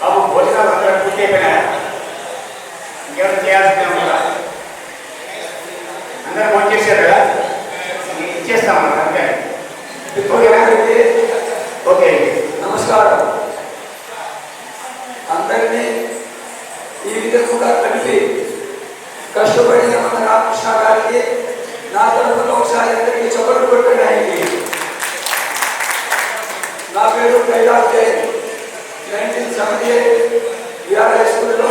బాబు భోజనాలు అందరూ పూర్తి అయిపోయినా ఇంకెవరు చేయాల్సిందే ఉందా? అందరూ ఫోన్ చేశారు కదా, ఇచ్చేస్తాం అంతే. ఓకే, నమస్కారం. అందరినీ ఈ విధంగా కలిపి కష్టపడిన మన రామకృష్ణ గారికి నా తరఫున ఒకసారి అందరికీ చప్పట్లు కొట్టడానికి. నా పేరు కైలాస్ జైన్. 1978 విఆర్ హై స్కూల్లో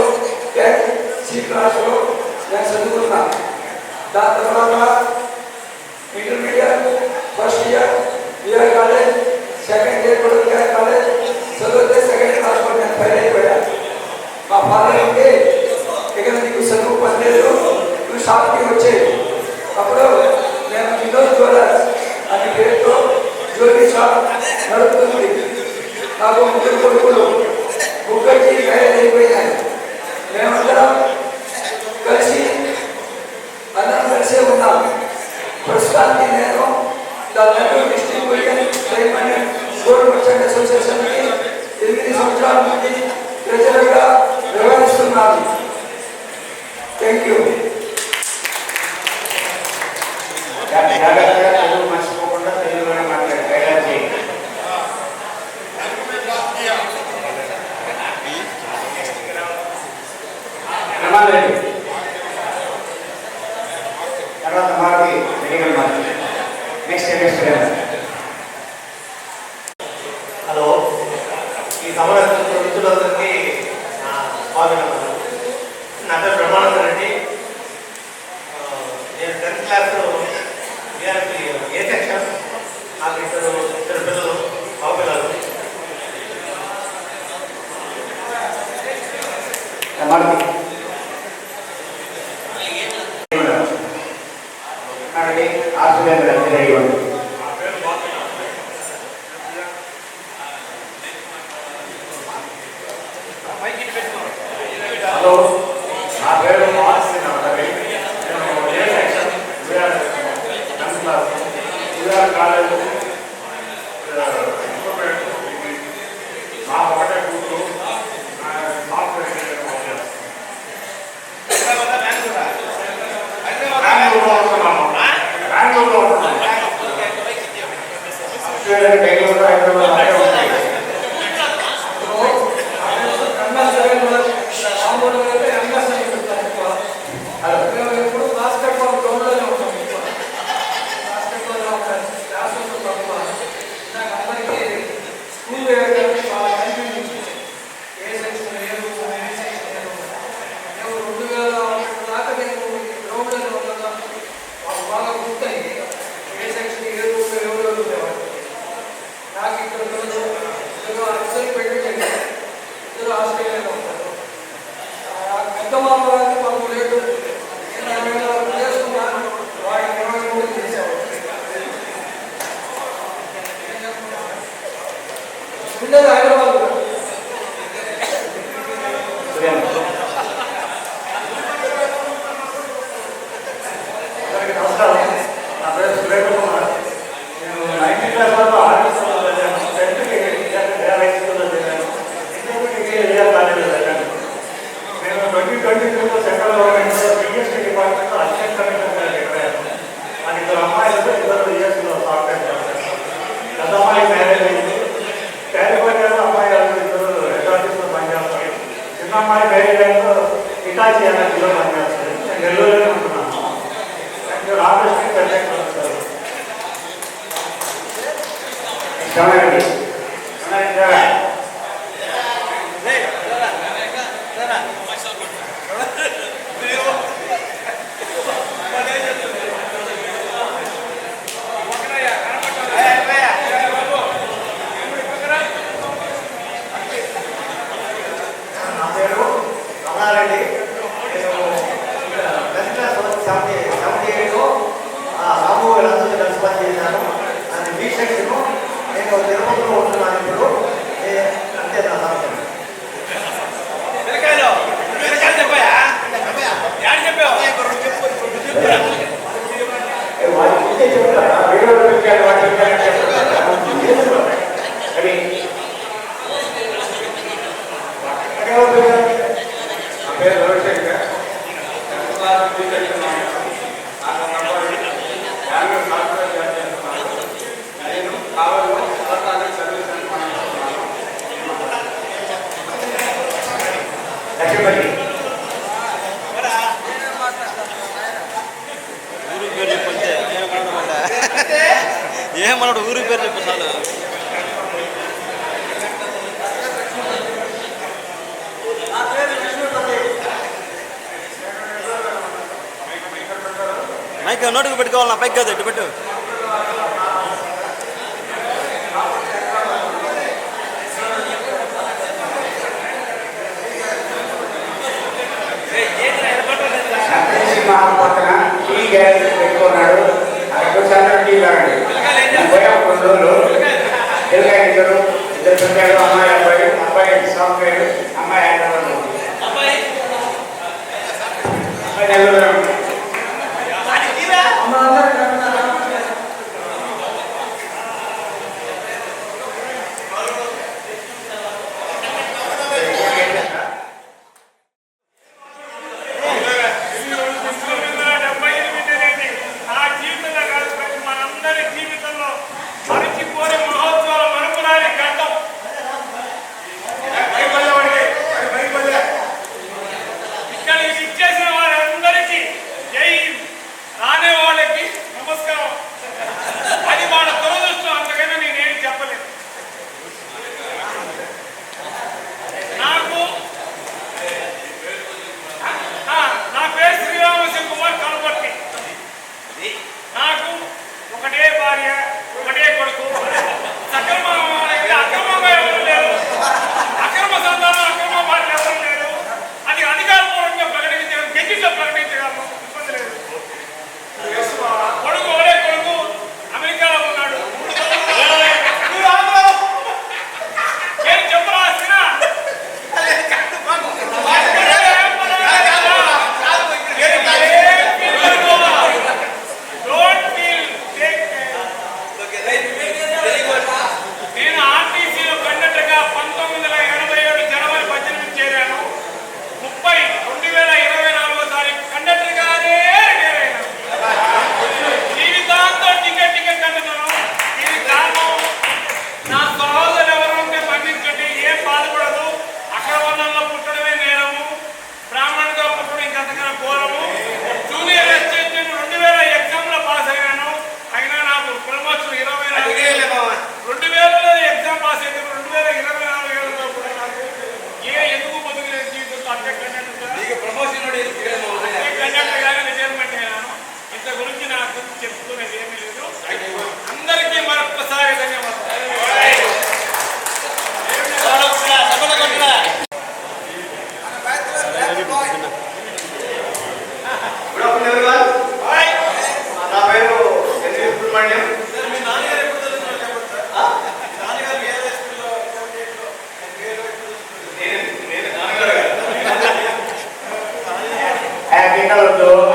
10th C క్లాస్లో నేను చదువుకున్నా. దాని తర్వాత intermediate first year VR college, second year కూడా విఆర్ కాలేజ్ చదివితే సెకండ్ క్లాస్లో నేను ఫెయిల్ అయిపోయాను. మా ఫాదర్ ఉంటే ఇక నీకు చదువు పనిలేదు, నువ్వు షాప్కి వచ్చేది. అప్పుడు నేను వినోద్ జ్యువెలర్స్ అనే పేరుతో జ్యువెలరీ షాప్ నడుపుతుంది. నాకు ముగ్గురు కొడుకులు, ముగ్గురికి మ్యారేజ్ అయిపోయినాయి. మేమందరం కలిసే ఉన్నాం. ప్రస్తుతానికి నేను Nellore district union gold merchant అసోసియేషన్కి 8 సంవత్సరాల నుండి ట్రెజరర్గా నిర్వహిస్తున్నాను. Thank you. తెలుగు మర్చిపోకుండా తెలుగులోనే మాట్లాడారు. కైలాస్ జైన్. తర్వాత మాది మెడికల్ మార్కెట్. నెక్స్ట్ హలో, ఈ సమావేశం మిత్రులందరికీ స్వాగతం. నా పేరు బ్రహ్మానంద రెడ్డి. నేను 10th క్లాస్ ఏ సెక్షన్. నాకు ఇద్దరు పిల్లలు, మగపిల్లలు. హలో, నా పేరు మార్క్స్. నేను ఏ సెక్షన్ కాలేజ్. నాకు ఒకటే కూతురు, సాఫ్ట్వేర్ ఇంజనీర్ బెంగళూరులో ఉంటున్నాను. బెంగళూరు, హైదరాబాద్ ఉంటాయి. ఎప్పుడు బాస్కెట్బాల్ గ్రౌండ్లోనే ఉంటాం. బాస్కెట్బాల్ నాకు అందరికీ స్కూల్ చాలా కన్ఫ్యూజన్. ఏ సెక్షన్ లేదు, ఏ సెక్షన్ లేదు. నేను 2001 దాకా నేను గ్రౌండ్లోనే ఉన్నాను. వాళ్ళు బాగా గుర్తయి ఏ సెక్షన్ ఏ రూమ్ ఎవరు ఉండేవాడు. నాకు ఇక్కడ ఇద్దరు అబ్జర్వ్ పెట్టండి, ఇద్దరు ఆస్ట్రేలియాలో ఉంటారు. పెద్ద మామ గారికి మాకు లేదు, చేసుకున్నాను. వాడి 23 చేసేవాడు. ఉండేది హైదరాబాద్. నమస్కారం. నా పేరు సురేష్ కుమార్. నేను 9th క్లాస్ వరకు ఆర్మీస్లో చదివాను. 10th హై స్కూల్లో చదివాను. ఇంటర్మీడియట్కి ఏఆర్ కాలేజీలో చదివాను. నేను 2022లో సెంట్రల్ గవర్నమెంట్లో జిఎస్టీ డిపార్ట్మెంట్లో అసిస్టెంట్ కమిషనర్గా చెప్పాను. నాకు ఇద్దరు అమ్మాయిలు, ఇద్దరు యూఎస్లో సాఫ్ట్వేర్ చేస్తారు. పెద్ద అమ్మాయి మ్యారేజ్ అయింది. కాలిఫోర్నియాలో అమ్మాయి ఇద్దరు హెడ్ ఆఫీస్లో పనిచేస్తారు. చిన్న అమ్మాయి మ్యారేజ్లో ఇటాచి ఎనర్జీలో పనిచేస్తారు. నేను నెల్లూరులోనే ఉంటున్నాను. రామకృష్ణ ప్రత్యేక నా పేరు రమణారెడ్డి. నేను 10th క్లాస్ 78లో రాము వీళ్ళందరూ కలిసి పనిచేశాను. అది బి సెక్షన్. నేను తిరుపతిలో ఉంటున్నాను ఇప్పుడు. పైకి నోటుకు పెట్టుకోవాలి, నా పైకి కాదు, ఇటు పెట్టు. పక్కన టీ గ్యాస్ పెట్టుకున్నాడు. అక్కడ టీ తాగండి. పోయా 2 రోజులు తెలుగా ఇద్దరు పిల్లలు, అమ్మాయి అబ్బాయి. అబ్బాయి సాఫ్ట్వేర్, అమ్మాయి హైదరాబాద్. నెల్లూరు.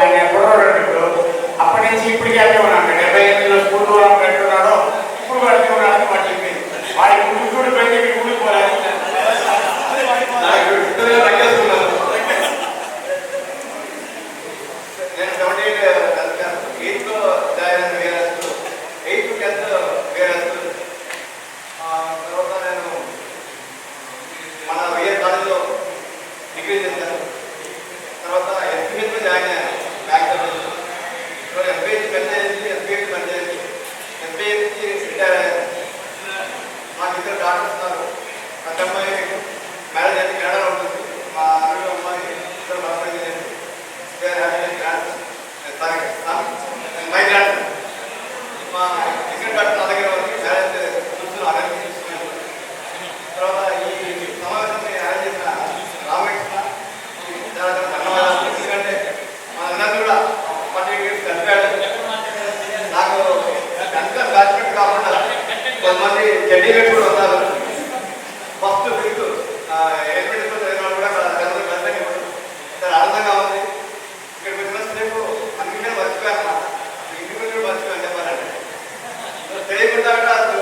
ఆయన ఎప్పుడో అప్పటి నుంచి ఇప్పటికీ అదే ఉన్నాడు. 78లో స్కూల్ పెట్టుకున్నాడో ఇప్పుడు పడుతూ ఉన్నాడు. వాడి గుడి పెట్టి గుడికి పోలేదు. నేను 8th జాయిన్ అయిన వేరే 8th to 10th వేరే తర్వాత నేను మన వేరే కాలేజీలో డిగ్రీ చేశాను. తర్వాత ఎస్పీహెచ్లో జాయిన్ అయ్యాను. ఎస్పీహెచ్ పనిచేసి ఎస్పీహెచ్ పనిచేసి ఎస్పీహెచ్కి రిటైర్ అయ్యాను. మాకు ఇద్దరు డాక్టర్స్ ఉన్నారు. పెద్ద అమ్మాయి మ్యారేజ్ అయితే కెనడాలో ఉంటుంది. మా అల్లుడు అమ్మాయి ఇద్దరు బర్త్డే చేసి మై గ్రాండ్ మా సెకండ్ డాక్టర్ నా దగ్గర వచ్చి మ్యారేజ్ చూస్తున్నాను. అరేంజ్ చూస్తున్నాను. తర్వాత ఈ సమావేశాన్ని అరేంజ్ చేసిన రామకృష్ణ ధన్యవాదాలు. ఎందుకంటే మా అందరూ కూడా 48 years కలిపాడు. నాకు కనుక బ్యాచ్మెంట్ కాకుండా కొంతమంది చెడ్డీలు కూడా ఉన్నారు. ఫస్ట్ ఫిఫ్త్ ఎలిమెంట్ చదివిన కూడా కలిసి చాలా ఆనందంగా ఉంది. ఇక్కడికి వచ్చిన రేపు అందుకే మర్చిపోయాను అన్నమాట. ఇంటి కూడా మర్చిపోయాను చెప్పాలంటే తెలియకుండా అసలు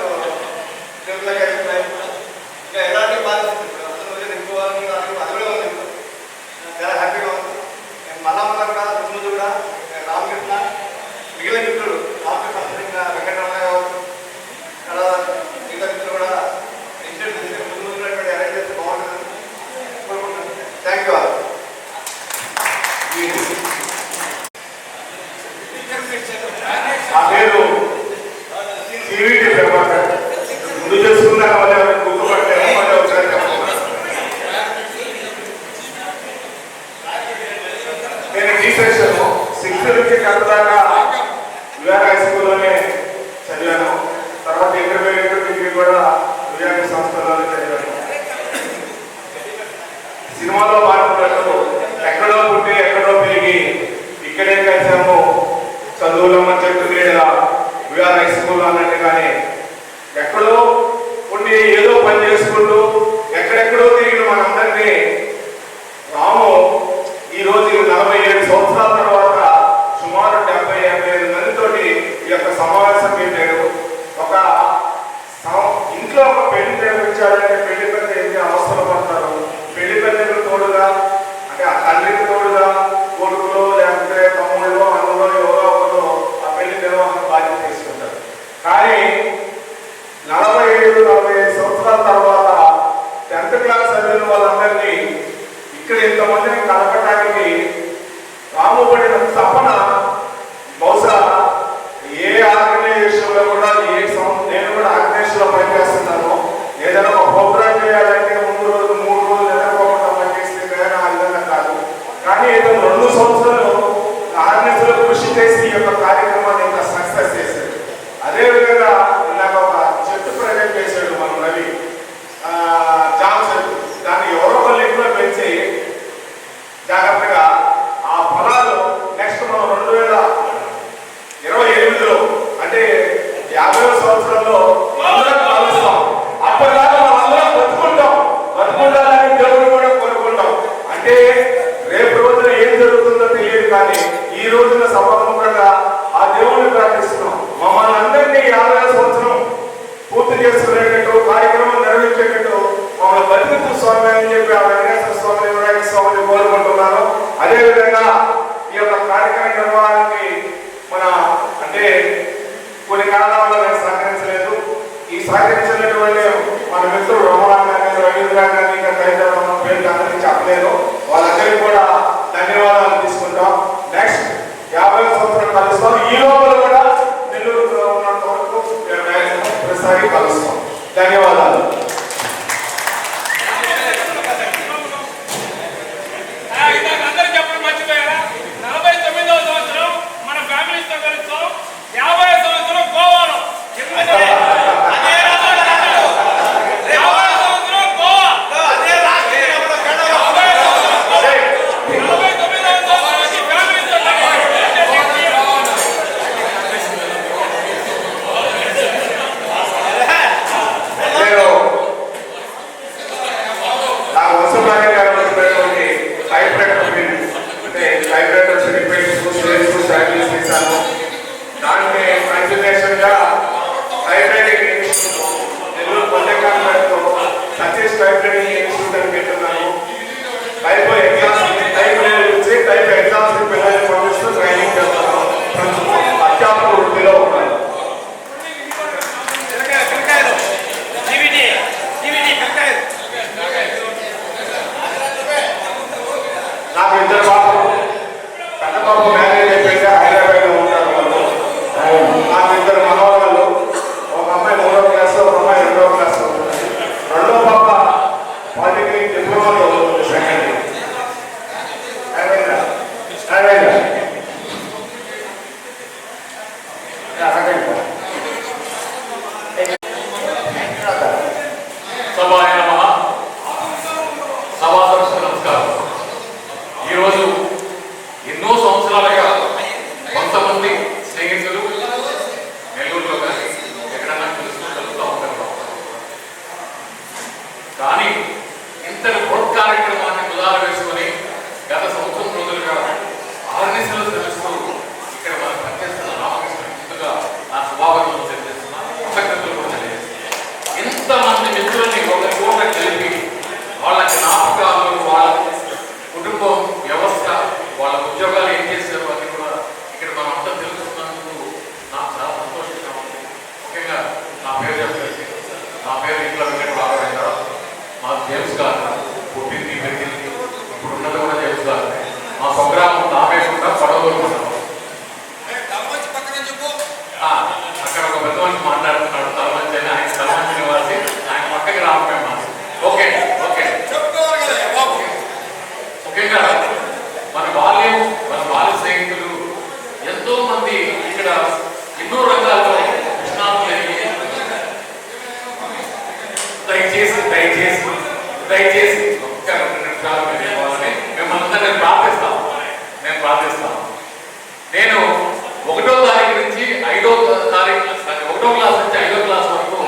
ఇంకా ఎలాంటి బాధిస్తుంది. అసలు ఇంకోవాలని అది కూడా ఉంది. చాలా హ్యాపీగా ఉంది. మళ్ళా కూడా ముందు కూడా రామకృష్ణ మిగిలిన మిత్రులు రామకృష్ణ ఇంకా వెంకటరమణ కావచ్చు, చాలా మిగతా మిత్రులు కూడా ఇన్స్టిట్యూట్ చేసే ముందు ఉన్నటువంటి అరేంజ్ చేస్తే బాగుంటుంది కోరుకుంటున్నాను. Thank you. నా పేరు సివిటి ప్రభాకర్. ముందు చేసుకున్నా వాళ్ళు గుర్తుపట్టే ఒకసారి చెప్పాలి. నేను టీ సెక్షన్ 6th నుంచి 10th దాకా విఆర్టీ సంస్థలో చదివాను. సినిమాలో పాడుతున్నట్టు ఎక్కడో పుట్టి ఎక్కడో పెరిగి ఇక్కడే కలిసాము చదువులమ్మ చెట్టు నీడ విఆర్ హై స్కూల్ అన్నట్టుగానే ఎక్కడో ఉండి ఏదో పని చేసుకుంటూ ఎక్కడెక్కడో తిరిగిన మనందరినీ రాము ఈరోజు 47 సంవత్సరాల తర్వాత సుమారు 70-85 మందితోటి ఈ యొక్క సమావేశం పెట్టాడు. ఒక ఇంట్లో ఒక పెళ్లి నిర్వహించాలంటే పెళ్లి పెద్ద ఏమి అవసరం పడతారు. పెళ్లి పెద్దలకు తోడుగా అంటే ఆ తండ్రికి తోడుగా కొడుకులో లేకపోతే తమ్ముళ్ళు అన్నలో ఎవరో ఒకరు ఆ పెళ్లి నిర్వహణ బాధ్యత తీసుకుంటారు. కానీ 47-45 సంవత్సరాల తర్వాత 10th క్లాస్ చదివిన వాళ్ళందరినీ ఇక్కడ ఇంతమందిని కలపడానికి రాము పడిన తపన బహుశా ఏ ఆర్గనైజేషన్లో కూడా నేను కూడా ఆర్గనైజేషన్లో పనిచేస్తున్నాను. ఏదైనా ఒక ప్రోగ్రామ్ చేయాలంటే ముందు రోజు 3 రోజులు ఎదుర్కోకుండా పనిచేస్తే కానీ ఆ విధంగా కాదు. కానీ ఇతను 2 సంవత్సరాలు ఆర్గనైజేషన్లో కృషి చేసి ఈ యొక్క కార్యక్రమాన్ని ఇంకా సక్సెస్ చేశాడు. అదేవిధంగా నాకు ఒక చెట్టు ప్రజెంట్ చేశాడు మన రవి జామ చెట్టు. దాన్ని ఎవరో వాళ్ళు ఇంట్లో పెంచి జాగ్రత్తగా ఆ ఫలాలు నెక్స్ట్ మనం 2028లో అంటే 50వ సంవత్సరంలో అందరం కలుస్తాం. అప్పటిదాకా మనం అందరం బతుకుంటామని దేవుడు కూడా కోరుకుంటాం. అంటే రేపు రోజున ఏం జరుగుతుందో తెలియదు, కానీ ఈ రోజున సభాముఖంగా ఆ దేవుడిని ప్రార్థిస్తున్నాం. మమ్మల్ని అందరినీ 50వ సంవత్సరం పూర్తి చేసుకునేటట్టు కార్యక్రమం నిర్వహించేటట్టు మమ్మల్ని బతికితు స్వామి అని చెప్పి ఆ వెంకటేశ్వర స్వామి వినాయక స్వామిని కోరుకుంటున్నాను. అదేవిధంగా ఈ యొక్క కార్యక్రమ నిర్వహణకి మన అంటే కొన్ని కారణాల వల్ల నేను సహకరించలేదు. ఈ సహకరించినటువంటి మన మిత్రుడు రమణాన్ గారిని, రవీంద్ర గారిని, ఇంకా తదితర పేర్లు అందరికీ చెప్పలేదు. వాళ్ళందరికీ కూడా ధన్యవాదాలు తీసుకుంటాం. నెక్స్ట్ 50వ సంవత్సరం కలుస్తాం. ఈ లోపల కూడా నెల్లూరులో ఉన్నంత వరకు ప్రతిసారి కలుస్తాం. ధన్యవాదాలు. అందరూ చెప్పడం మర్చిపోయారా? 49వ సంవత్సరం మన ఫ్యామిలీస్తో కలుస్తాం. 50వ సంవత్సరం గోవాలో. 50వ సంవత్సరం గోవా. 49వ సంవత్సరం వచ్చి ఫ్యామిలీస్తో దానికి కంటిన్యూషన్ గా లైబ్రరీ నెల్లూరు పొందకాంతో సతీష్ లైబ్రరీ ఇన్స్టిట్యూట్ అని పెట్టున్నాను. టైప్ ఎగ్జామ్స్ పిల్లల్ని పంపిస్తూ ట్రైనింగ్ చేస్తాను. అధ్యాపక వృత్తిలో ఉన్నాను. నాకు 2 పాపలు. పెద్ద పాప మ్యారేజ్ అయిపోయింది, హైదరాబాద్లో ఉంటారు వాళ్ళు. నాకు 2 మనవాళ్ళు. ఒక అమ్మాయి 3వ క్లాస్, ఒక అమ్మాయి 2వ క్లాస్. 2వ పాప పాలిటెక్నిక్ డిప్లొమాలో సెకండ్ ఇయర్. సభాయ నమః. సభాసదస్సులకు నమస్కారం. ఈరోజు ఎన్నో సంవత్సరాలుగా కొంతమంది స్నేహితులు నెల్లూరులో కానీ ఎక్కడన్నా కలుస్తూ ఉంటారు. కానీ ఇంతటి బృహత్ కార్యక్రమాన్ని కుదాలు వేసుకొని గత సంవత్సరం రోజులుగా ఆర్నిసలు తెలుస్తూ ఇక్కడ మనం పనిచేస్తున్న రామకృష్ణ ముందుగా నా స్వభావంలో తెలియజేస్తున్నాను. కృతజ్ఞతలు కూడా తెలియజేస్తున్నాను. ఇంతమంది మిత్రుల్ని ఒక చోట కలిపి వాళ్ళ జ్ఞాపకాలు, వాళ్ళ కుటుంబం వ్యవస్థ, వాళ్ళ ఉద్యోగాలు ఏం చేశారు అని కూడా ఇక్కడ మనం అంతా తెలుసుకున్నందుకు నాకు చాలా సంతోషంగా ఉంది. ముఖ్యంగా నా పేరు చెప్పేసి నా పేరు ఇంట్లో వెంకట రాఘవేంద్రరావు. మా జేమ్స్ గారు పుట్టింది పెరిగింది ఇప్పుడు ఉన్నది కూడా జేమ్స్ గారు. మా స్వగ్రామం తాపేకుండా పడవలు ఉన్నాం. అక్కడ ఒక పెద్ద మనిషి మాట్లాడుతున్నాడు, తలమంచి అని. ఆయన తలమంచి నివాసి, ఆయన పక్కకి రావటమే మాట. Okay okay. ముఖ్యంగా మన బాల్యం మన దయచేసి దయచేసి దయచేసి ఒక్క 2 నిమిషాలు మీరు ఇవ్వాలని మిమ్మల్ని అందరినీ నేను ప్రార్థిస్తాను. నేను 1వ తారీఖు నుంచి 5వ తారీఖు 1వ క్లాస్ నుంచి 5వ క్లాస్ వరకు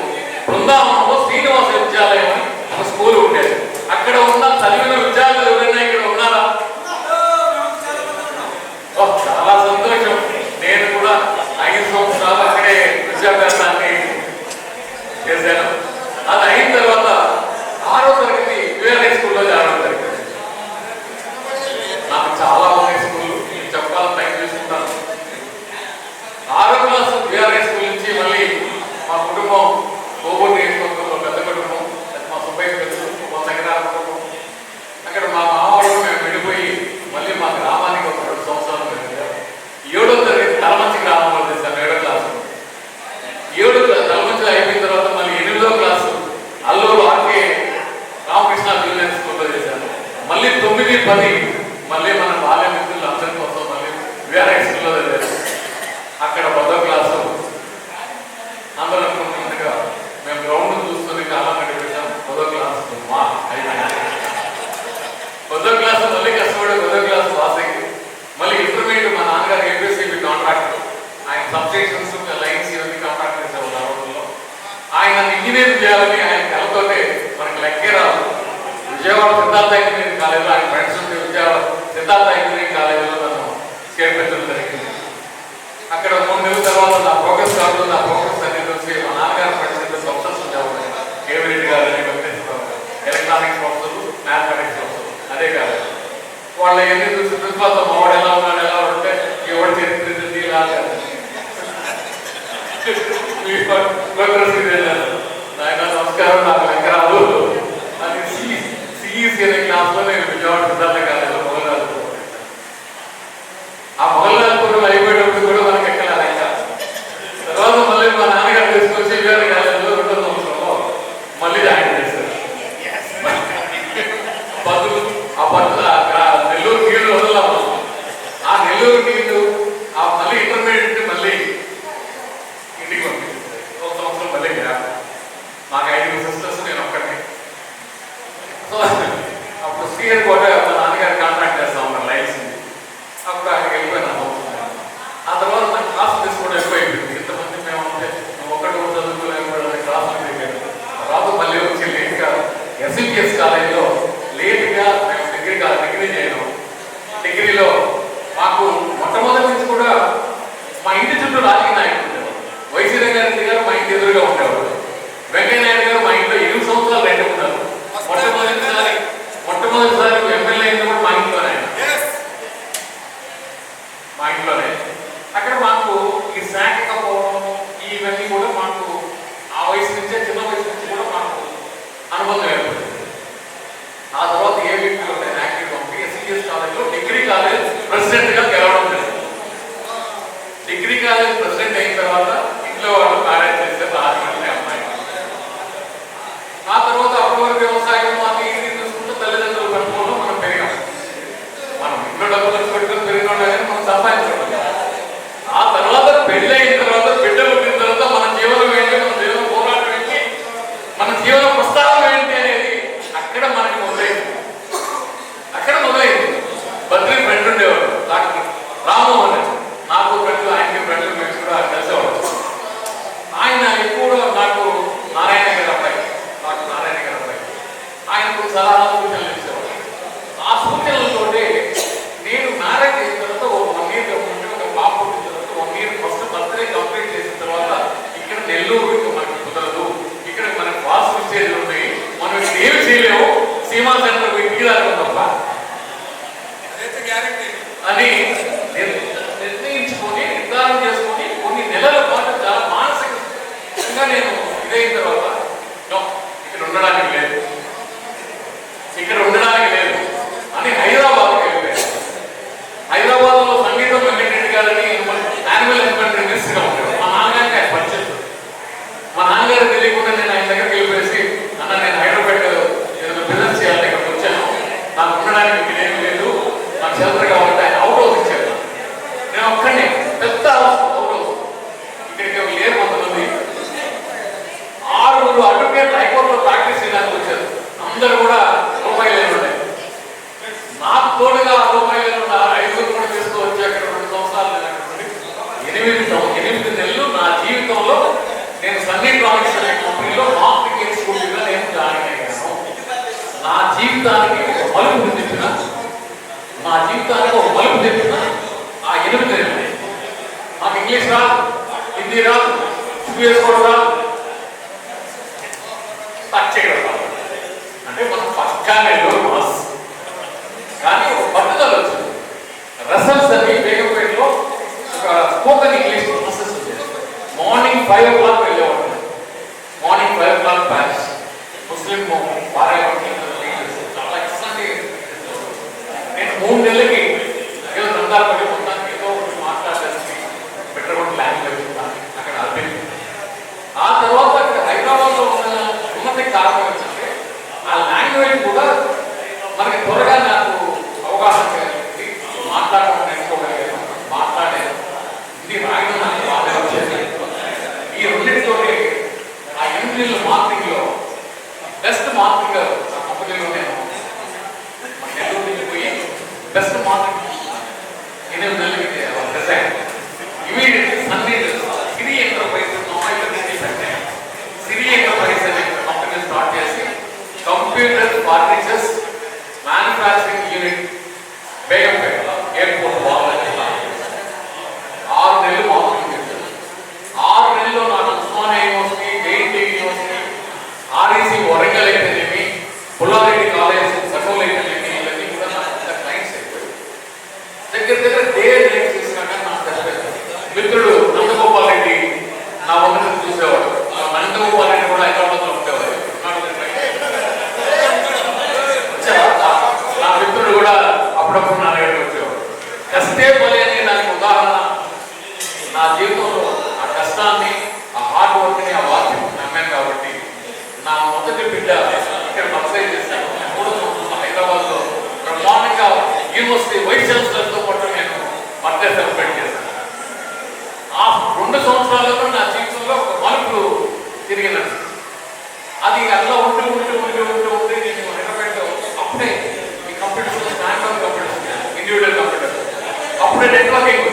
బృందావనంలో శ్రీనివాస విద్యాలయం అని ఒక స్కూల్ ఉండేది. అక్కడ ఉన్న చదివిన విద్యార్థులు ఎవరైనా ఇక్కడ ఉన్నారా? చాలా సంతోషం. నేను కూడా 5 సంవత్సరాలు అక్కడే విద్యాభ్యాసాన్ని చేశాను. అది అయిన తర్వాత 6వ తరగతి యుఎల్ఐ స్కూల్లో జాయిన్ జరిగింది. నాకు చాలా ఉన్నాయి స్కూల్ చెప్పాలని టైం తీసుకుంటాను. 6వ క్లాస్ యుఎల్ఐ స్కూల్ నుంచి మళ్ళీ మా కుటుంబం కోవూరు నియోజకవర్గంలో పెద్ద కుటుంబం, మా సుబ్బయ్య తెలుసు, 100 ఎకరాల కుటుంబం. అక్కడ మా మామూలు మేము విడిపోయి మళ్ళీ మా గ్రామానికి ఒక 2 సంవత్సరాలు వెళ్ళారు. 7వ తరగతి తలమంచి గ్రామంలో చేశాను. 7వ క్లాసు 7వ తలమంచిలో అయిపోయిన తర్వాత మళ్ళీ 8వ class Alluru RK Ramakrishna junior స్కూల్లో చేశాను. మళ్ళీ 9, 10 మళ్ళీ మన బాల్య మిత్రులు అందరి కోసం మళ్ళీ విఆర్ఐ స్కూల్లో చదివారు. అక్కడ 10వ క్లాసు అందరూ అనుకుంటున్నట్టుగా మేము గ్రౌండ్ చూసుకుని కాలం గడిపేశాం. 10వ క్లాసు 10వ క్లాసు మళ్ళీ కష్టపడి 10వ క్లాసు పాస్ అయ్యి మళ్ళీ ఇంటర్మీడియట్ మా నాన్నగారు ఏపీసీబీ కాంట్రాక్టర్, ఆయన సబ్స్టేషన్స్ లైన్స్ ఇవన్నీ కాంట్రాక్ట్ చేశారు ఆ రోజుల్లో. ఆయన ఇంజనీర్ చేయాలని ఆయన కలతోటే మనకి లెక్కే రాదు. విజయవాడ సిద్ధార్థ ఇంజనీరింగ్ కాలేజీలో ఆయన ఫ్రెండ్స్ ఉంటే విజయవాడ సిద్ధార్థ ఇంజనీరింగ్ కాలేజీలో నన్ను చేర్పించడం జరిగింది. అక్కడ 3 నెలల తర్వాత నా ప్రోగ్రెస్ కార్డు నా ప్రోగ్రెస్ అనేది వచ్చి మా నాన్నగారు ఫ్రెండ్స్ అయితే ప్రొఫెసర్స్ ఉండేవాళ్ళు. కేవరెడ్డి గారు అని వెంకటేశ్వర గారు ఎలక్ట్రానిక్స్ ప్రొఫెసర్, మ్యాథమెటిక్స్ ప్రొఫెసర్ అదే కాదు. వాళ్ళు ఎన్ని చూసి ప్రిన్సిపాల్తో మావాడు ఎలా ఉన్నాడు ఎలా ఉంటే ఎవరు చరిత్ర ఇలా ఆయన నమస్కారం నాకు లెక్కరాదు అది సిఈసి అనే క్లాస్లో నేను విజయవాడ సిద్ధార్థ కాలేజీలో మొగల్రాజు. ఆ మొగల్రాజుపురం అయిపోయేటప్పుడు కూడా మనకి ఎక్కల లెక్క. తర్వాత మళ్ళీ మా నాన్నగారు తీసుకొచ్చి విజయవాడ కాలేజీలో 2వ సంవత్సరంలో మళ్ళీ జాయిన్ చేశారు. నెల్లూరు నీళ్లు వదలము. ఆ నెల్లూరు నీళ్లు ఆ మళ్ళీ ఇంటర్మీడియట్ మళ్ళీ ఇంటికి పంపించారు. 1 సంవత్సరం మళ్ళీ నాకు 5 సిస్టర్స్, నేను ఒక్కడిని. సో అప్పుడు శ్రీహరి కోట మా నాన్నగారు కాంట్రాక్ట్ చేస్తా ఉన్నారు లైన్స్. అప్పుడు అక్కడికి వెళ్ళిపోయినా. ఆ తర్వాత నాకు క్లాసులు తీసుకోవడం ఎక్కువైపోయింది. ఇంతమంది మేము ఉంటే ఒక్కటి కూడా చదువుకోలేకపోవడం క్లాసులు దిగాడు. తర్వాత మళ్ళీ వచ్చి లేట్గా ఎస్ఎల్పిఎస్ కాలేజీలో లేట్గా మేము డిగ్రీ చేయడం. డిగ్రీలో మాకు మొట్టమొదటి నుంచి కూడా మా ఇంటి చుట్టూ రాజకీయ నాయకులు ఉండేవారు. వైసీ రంగారెడ్డి గారు మా ఇంటి ఎదురుగా ఉండేవారు. వెంకయ్య నాయుడు గారు మా ఇంట్లో 8 సంవత్సరాలు రెంట్ ఉన్నారు. మొట్టమొదటిసారి ఎమ్మెల్యే అయిన కూడా మా ఇంట్లోనే అక్కడ మాకు ఈ శాఖకపోవడం ఇవన్నీ కూడా మాకు ఆ వయసు నుంచే చిన్న వయసు నుంచి కూడా మాకు అనుబంధం ఏర్పడింది. ఆ తర్వాత ఏబీపీలో యాక్టివ్ పంపి ఎస్సీఎస్ కాలేజ్లో డిగ్రీ కాలేజ్ ప్రెసిడెంట్గా గెలవడం జరిగింది. డిగ్రీ కాలేజ్ ప్రెసిడెంట్ అయిన తర్వాత ఇంట్లో వాళ్ళు మ్యారేజ్ చేస్తే రాజమండ్రి అమ్మాయి. ఆ తర్వాత అప్పటి వరకు వ్యవసాయం అది ఇది చూసుకుంటూ తల్లిదండ్రుల పెంపకంలో మనం పెరిగాం. మనం ఇంట్లో డబ్బులు ఖర్చు పెట్టుకుని పెరిగిన కానీ మనం సంపాదించడం. ఆ తర్వాత పెళ్ళి అయిన తర్వాత బిడ్డలు పుట్టిన తర్వాత మన జీవనం ఏంటి, మన జీవన పోరాటం ఏంటి, మన జీవన ప్రస్థానం ఏంటి అనేది అక్కడ మనకి మొదలైంది. బద్రీ ఫ్రెండ్ ఉండేవాడు డాక్టర్ రామ్మోహన్ అని. నాకు ఫ్రెండ్, ఆయనకి ఫ్రెండ్, మేము కూడా కలిసేవాడు. ఆయన ఎక్కువగా నాకు నారాయణ గారి అబ్బాయి, డాక్టర్ నారాయణ గారి అబ్బాయి, ఆయనకు సలహా సూచనలు ఇచ్చేవాడు. ఆ సూచనలతోటి నేను మ్యారేజ్ అయిన తర్వాత ఒక 1 year ఒక పాప పుట్టిన తర్వాత 1 year ఫస్ట్ బర్త్డే కంప్లీట్ చేసిన తర్వాత ఇక్కడ నెల్లూరు ఇంకా మనకి కుదరదు, ఇక్కడ మనకి ఫాస్ట్ స్టేజ్లు ఉన్నాయి, మనం ఇక్కడ ఏమి చేయలేము, సీమా సెంటర్ ఇంటికి రాదు తప్ప అని నిర్ణయించుకొని నిర్ధారణ చేసుకొని కొన్ని నెలల పాటు చాలా మానసికంగా నేను ఇదైన తర్వాత ఇక్కడ ఉండడానికి లేదు, ఇక్కడ జీవితానికి ఒక మలుపు తెప్పిన మా జీవితానికి ఒక మలుపు తెప్పిన ఆ 8 నెలలు. మాకు ఇంగ్లీష్ రాదు, హిందీ రాదు, చేసుకోవడం రాదు, టచ్ చేయడం రాదు. అంటే మనం పక్కానే మాస్. కానీ ఒక పట్టుదల వచ్చింది. రసల్స్ అని బేగంపేటలో ఒక స్పోకన్ ఇంగ్లీష్ క్లాసెస్ వచ్చేది. మార్నింగ్ 5 o'clock వెళ్ళేవాడు. Morning 5 o'clock batch. ముస్లిం భార్య చాలా ఇష్టంగా నేను 3 నెలలకి ఏదో దండాలు పడి మొత్తానికి ఏదో మాట్లాడడానికి బెటర్ లాంగ్వేజ్ అక్కడ అర్థం. ఆ తర్వాత హైదరాబాద్లో ఉన్నది కారణం ఏంటంటే ఆ లాంగ్వేజ్ కూడా మనకి త్వరగా నాకు అవగాహన కలిగింది. మాట్లాడడం నేర్చుకోగలిగాను, మాట్లాడాను, ఇది రాయడం నాకు బాగా వచ్చేది. ఈ రెండింటితో ఆ 8 నెలల మార్కింగ్లో బెస్ట్ మార్కింగ్ ఆ కంపెనీలో నేను మన నెల్లూరు నుంచి పోయి బెస్ట్ మార్కింగ్ 8 నెలలకి రిజైన్. ఇమీడియట్లీ సన్నీ సిరి ఎంటర్ప్రైజ్ సిరి ఎంటర్ప్రైజ్ అనే కంపెనీ స్టార్ట్ చేసి computer furnitures manufacturing unit Begumpet airport బాగుంది. 6 నెలలు మార్కెటింగ్ చేశాను. 6 నెలల్లో నాకు Osmania university, JNT university, REC Warangal అయితేనేమి, పుల్లారెడ్డి కాలేజ్, సటోల్ అయితేనేమి, ఇవన్నీ కూడా నాకు క్లయింట్స్ అయిపోయాయి. దగ్గర డే నైట్ చేసినాక నాకు తెలియదు. మిత్రుడు నందగోపాల్ రెడ్డి నా వంతు చూసేవాడు. నందగోపాల్ రెడ్డి కూడా హైదరాబాద్లో ఉండేవాడు. నా మిత్రుడు కూడా అప్పుడప్పుడు నా దగ్గరికి వచ్చేవాడు. కష్టే పని అనే దానికి ఉదాహరణ నా జీవితంలో ఆ కష్టాన్ని, ఆ హార్డ్ వర్క్ని, ఆ వాక్యం నమ్మాను. కాబట్టి నా మొదటి బిడ్డ ఇక్కడ సబ్స్క్రైబ్ చేశాను. 3 సంవత్సరాలు హైదరాబాద్లో బ్రహ్మాండంగా యూనివర్సిటీ వైస్ ఛాన్సలర్తో పాటు నేను బర్త్డే సెలబ్రేట్ చేశాను. ఆ 2 సంవత్సరాలలో నా జీవితంలో ఒక మలుపు తిరిగినట్టు. అది అట్లా ఉంటూ నేను హైదరాబాద్లో అప్పుడే ఈ computers standard computers, individual computers, అప్పుడే నెట్వర్కింగ్